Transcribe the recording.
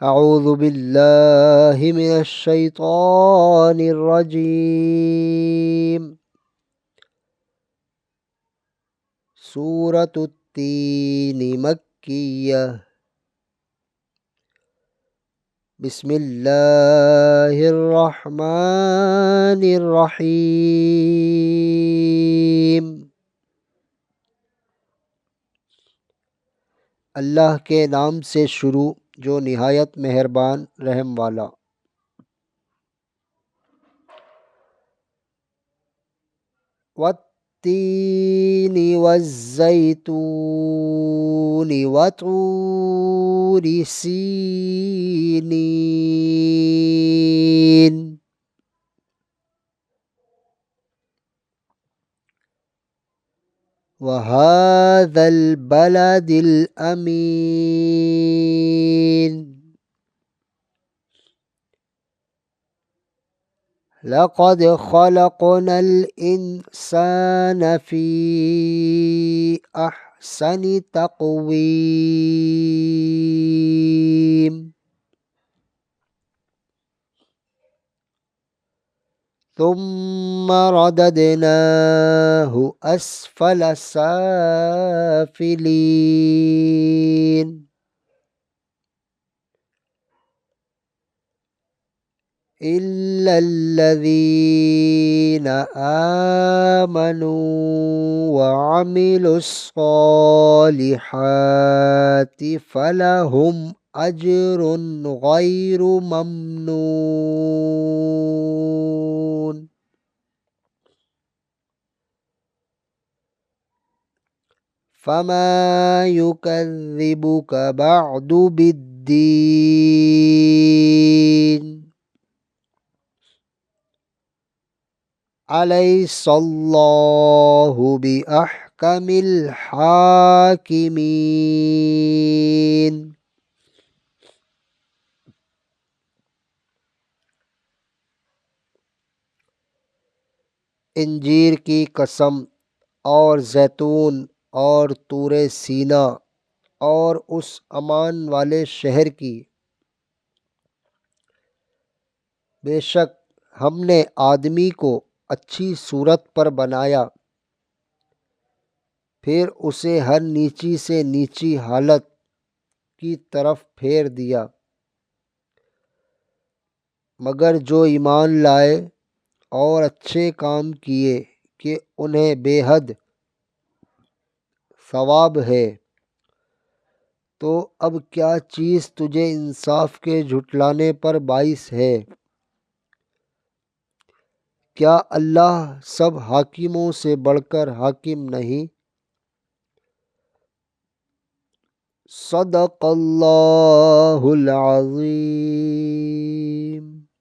اعوذ باللہ من الشیطان الرجیم سورۃ التین مکیہ بسم اللہ الرحمن الرحیم اللہ کے نام سے شروع جو نہایت مہربان رحم والا۔ والتین والزیتون وطور سینین وهذا البلد الأمين لقد خلقنا الإنسان في أحسن تقويم ثم رددناه أسفل سافلين إلا الذين آمنوا وعملوا الصالحات فلهم أجر غير ممنون فما يكذبك بعد بالدين أليس الله بأحكم الحاكمين انجیر کی قسم اور زیتون اور طور سینا اور اس امان والے شہر کی، بے شک ہم نے آدمی کو اچھی صورت پر بنایا، پھر اسے ہر نیچی سے نیچی حالت کی طرف پھیر دیا، مگر جو ایمان لائے اور اچھے کام کیے کہ انہیں بے حد ثواب ہے۔ تو اب کیا چیز تجھے انصاف کے جھٹلانے پر باعث ہے؟ کیا اللہ سب حاکموں سے بڑھ کر حاکم نہیں؟ صدق اللہ العظیم۔